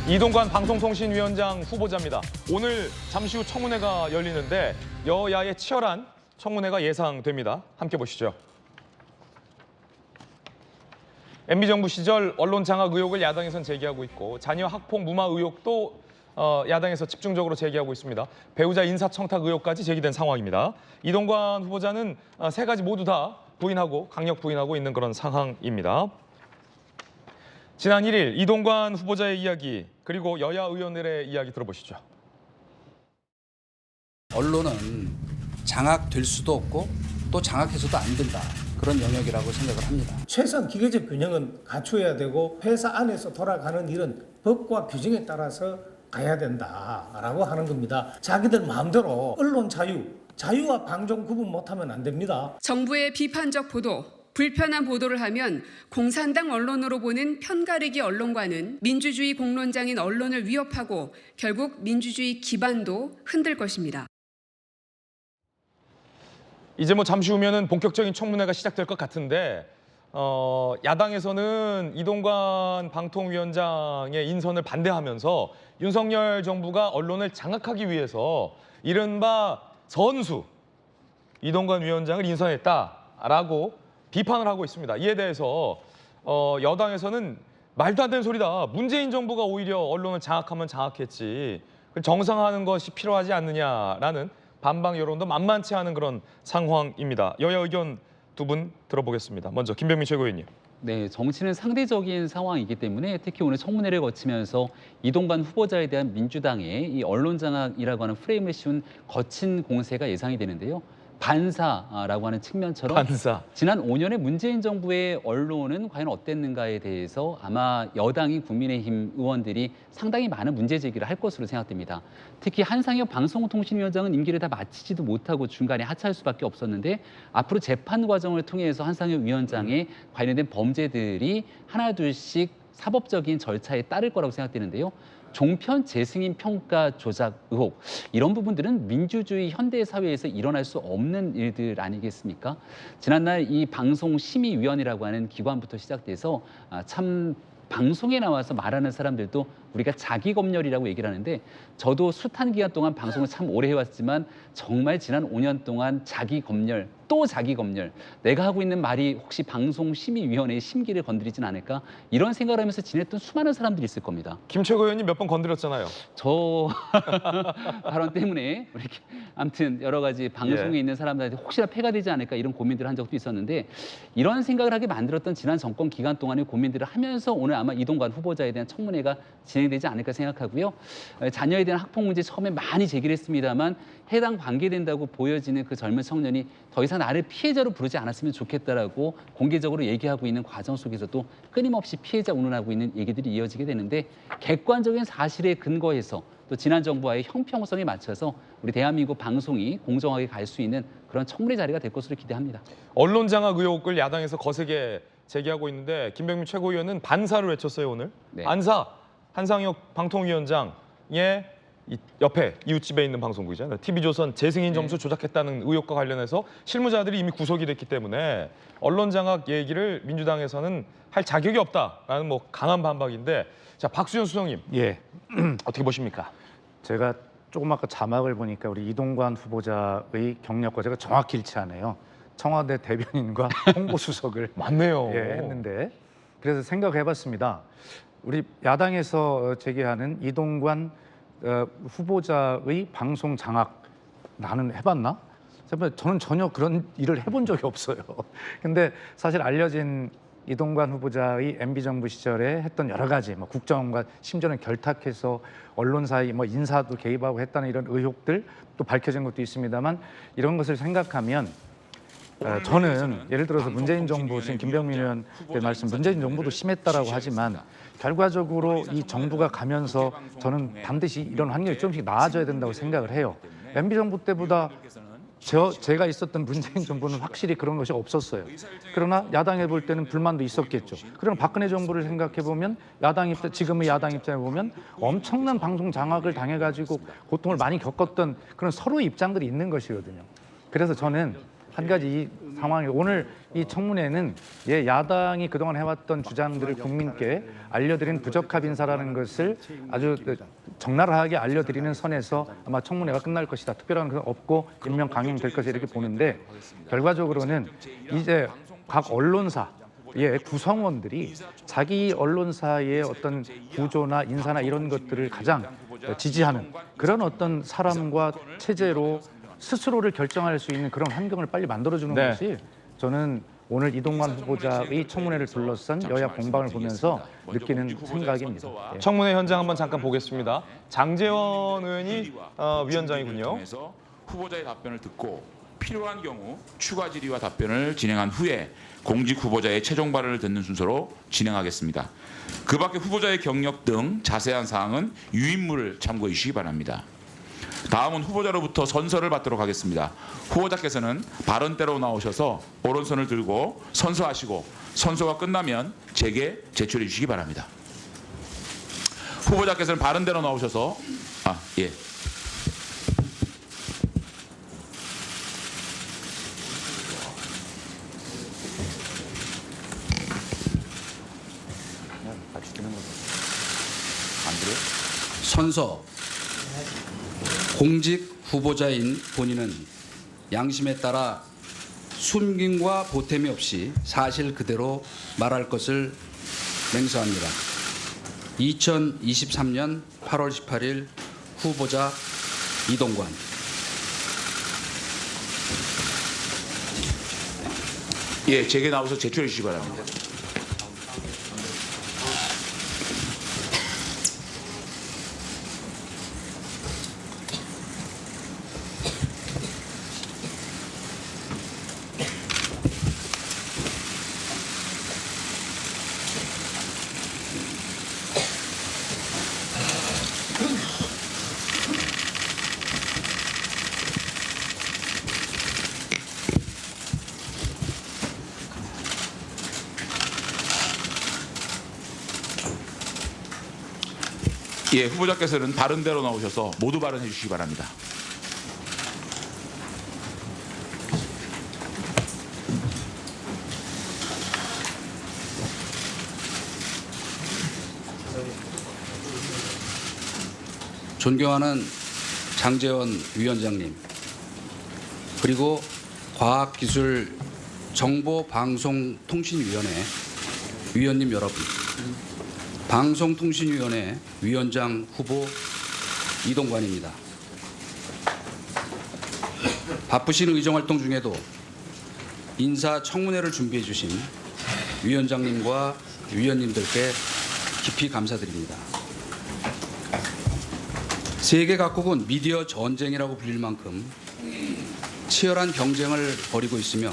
이동관 방송통신위원장 후보자입니다. 오늘 잠시 후 청문회가 열리는데 여야의 치열한 청문회가 예상됩니다. 함께 보시죠. MB정부 시절 언론 장악 의혹을 야당에선 제기하고 있고 자녀 학폭 무마 의혹도 야당에서 집중적으로 제기하고 있습니다. 배우자 인사청탁 의혹까지 제기된 상황입니다. 이동관 후보자는 세 가지 모두 다 부인하고 강력 부인하고 있는 그런 상황입니다. 지난 1일 이동관 후보자의 이야기 그리고 여야 의원들의 이야기 들어보시죠. 언론은 장악될 수도 없고 또 장악해서도 안 된다. 그런 영역이라고 생각을 합니다. 최소한 기계적 균형은 갖춰야 되고 회사 안에서 돌아가는 일은 법과 규정에 따라서 가야 된다라고 하는 겁니다. 자기들 마음대로 언론 자유와 방종 구분 못하면 안 됩니다. 정부의 비판적 보도, 불편한 보도를 하면 공산당 언론으로 보는 편가르기 언론과는 민주주의 공론장인 언론을 위협하고 결국 민주주의 기반도 흔들 것입니다. 이제 잠시 후면은 본격적인 청문회가 시작될 것 같은데 야당에서는 이동관 방통위원장의 인선을 반대하면서 윤석열 정부가 언론을 장악하기 위해서 이른바 선수 이동관 위원장을 인선했다라고 비판을 하고 있습니다. 이에 대해서 여당에서는 말도 안 되는 소리다. 문재인 정부가 오히려 언론을 장악하면 장악했지. 정상화하는 것이 필요하지 않느냐라는 반박 여론도 만만치 않은 그런 상황입니다. 여야 의견 두 분 들어보겠습니다. 먼저 김병민 최고위원님. 네, 정치는 상대적인 상황이기 때문에 특히 오늘 청문회를 거치면서 이동관 후보자에 대한 민주당의 이 언론 장악이라고 하는 프레임을 씌운 거친 공세가 예상이 되는데요. 반사라고 하는 측면처럼 지난 5년의 문재인 정부의 언론은 과연 어땠는가에 대해서 아마 여당인 국민의힘 의원들이 상당히 많은 문제 제기를 할 것으로 생각됩니다. 특히 한상혁 방송통신위원장은 임기를 다 마치지도 못하고 중간에 하차할 수밖에 없었는데 앞으로 재판 과정을 통해서 한상혁 위원장의 관련된 범죄들이 하나둘씩 사법적인 절차에 따를 거라고 생각되는데요. 종편 재승인 평가 조작 의혹 이런 부분들은 민주주의 현대 사회에서 일어날 수 없는 일들 아니겠습니까? 지난날 이 방송심의위원회라고 하는 기관부터 시작돼서 참 방송에 나와서 말하는 사람들도 우리가 자기검열이라고 얘기를 하는데 저도 숱한 기간 동안 방송을 참 오래 해왔지만 정말 지난 5년 동안 자기검열 또 자기검열 내가 하고 있는 말이 혹시 방송심의위원회의 심기를 건드리진 않을까 이런 생각을 하면서 지냈던 수많은 사람들이 있을 겁니다. 김 최고위원님 몇 번 건드렸잖아요. 저 발언 때문에 이렇게 아무튼 여러 가지 방송에 있는 사람들한테 혹시나 폐가 되지 않을까 이런 고민들을 한 적도 있었는데 이런 생각을 하게 만들었던 지난 정권 기간 동안의 고민들을 하면서 오늘 아마 이동관 후보자에 대한 청문회가 진행되지 않을까 생각하고요. 자녀에 대한 학폭 문제 처음에 많이 제기를 했습니다만 해당 관계된다고 보여지는 그 젊은 청년이 더 이상 나를 피해자로 부르지 않았으면 좋겠다라고 공개적으로 얘기하고 있는 과정 속에서도 끊임없이 피해자 운운하고 있는 얘기들이 이어지게 되는데 객관적인 사실에 근거해서 또 지난 정부와의 형평성에 맞춰서 우리 대한민국 방송이 공정하게 갈 수 있는 그런 청문회 자리가 될 것으로 기대합니다. 언론 장악 의혹을 야당에서 거세게 제기하고 있는데 김병민 최고위원은 반사를 외쳤어요 오늘. 네. 반사 한상혁 방통위원장의 옆에 이웃집에 있는 방송국이잖아요. TV조선 재승인 점수 조작했다는 의혹과 관련해서 실무자들이 이미 구속이 됐기 때문에 언론 장악 얘기를 민주당에서는 할 자격이 없다라는 강한 반박인데 자 박수현 수석님 어떻게 보십니까? 제가 조금 아까 자막을 보니까 우리 이동관 후보자의 경력과 제가 정확히 일치하네요. 청와대 대변인과 홍보수석을 맞네요. 했는데 그래서 생각해봤습니다. 우리 야당에서 제기하는 이동관 후보자의 방송 장악 나는 해봤나? 저는 전혀 그런 일을 해본 적이 없어요. 근데 사실 알려진 이동관 후보자의 MB정부 시절에 했던 여러 가지 국정과 심지어는 결탁해서 언론사의 인사도 개입하고 했다는 이런 의혹들 또 밝혀진 것도 있습니다만 이런 것을 생각하면 저는 예를 들어서 문재인 정부 지금 김병민 의원의 말씀 문재인 정부도 심했다라고 하지만 결과적으로 이 정부가 가면서 저는 반드시 이런 환경이 조금씩 나아져야 된다고 생각을 해요. MB 정부 때보다 제가 있었던 문재인 정부는 확실히 그런 것이 없었어요. 그러나 야당에 볼 때는 불만도 있었겠죠. 그러나 박근혜 정부를 생각해 보면 지금의 야당 입장에 보면 엄청난 방송 장악을 당해가지고 고통을 많이 겪었던 그런 서로의 입장들이 있는 것이거든요. 그래서 저는 한 가지 이 상황이 오늘 이 청문회는 야당이 그동안 해왔던 주장들을 국민께 알려드린 부적합 인사라는 것을 아주 적나라하게 알려드리는 선에서 아마 청문회가 끝날 것이다. 특별한 건 없고 임명 강행될 것이다 이렇게 보는데 결과적으로는 이제 각 언론사 구성원들이 자기 언론사의 어떤 구조나 인사나 이런 것들을 가장 지지하는 그런 어떤 사람과 체제로 스스로를 결정할 수 있는 그런 환경을 빨리 만들어주는 네. 것이 저는 오늘 이동관 후보자의 청문회를 둘러싼 여야 공방을 보면서 느끼는 생각입니다. 예. 청문회 현장 한번 잠깐 보겠습니다. 장제원 의원이 위원장이군요. 통해서 후보자의 답변을 듣고 필요한 경우 추가 질의와 답변을 진행한 후에 공직 후보자의 최종 발언을 듣는 순서로 진행하겠습니다. 그 밖에 후보자의 경력 등 자세한 사항은 유인물을 참고해 주시기 바랍니다. 다음은 후보자로부터 선서를 받도록 하겠습니다. 후보자께서는 발언대로 나오셔서 오른손을 들고 선서하시고 선서가 끝나면 제게 제출해 주시기 바랍니다. 후보자께서는 발언대로 나오셔서 예. 선서 공직 후보자인 본인은 양심에 따라 숨김과 보탬이 없이 사실 그대로 말할 것을 맹세합니다. 2023년 8월 18일 후보자 이동관. 예, 제게 나와서 제출해 주시기 바랍니다. 예, 후보자께서는 발언대로 나오셔서 모두 발언해 주시기 바랍니다. 존경하는 장제원 위원장님, 그리고 과학기술정보방송통신위원회 위원님 여러분, 방송통신위원회 위원장 후보 이동관입니다. 바쁘신 의정활동 중에도 인사청문회를 준비해 주신 위원장님과 위원님들께 깊이 감사드립니다. 세계 각국은 미디어 전쟁이라고 불릴 만큼 치열한 경쟁을 벌이고 있으며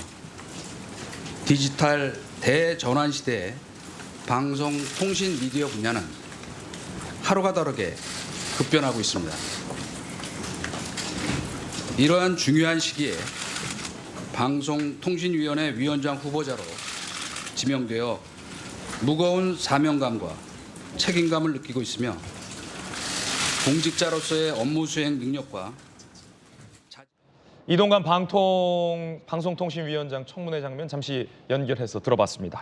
디지털 대전환 시대에 방송, 통신, 미디어 분야는 하루가 다르게 급변하고 있습니다. 이러한 중요한 시기에 방송통신위원회 위원장 후보자로 지명되어 무거운 사명감과 책임감을 느끼고 있으며 공직자로서의 업무 수행 능력과 이동관 방송통신위원장 청문회 장면 잠시 연결해서 들어봤습니다.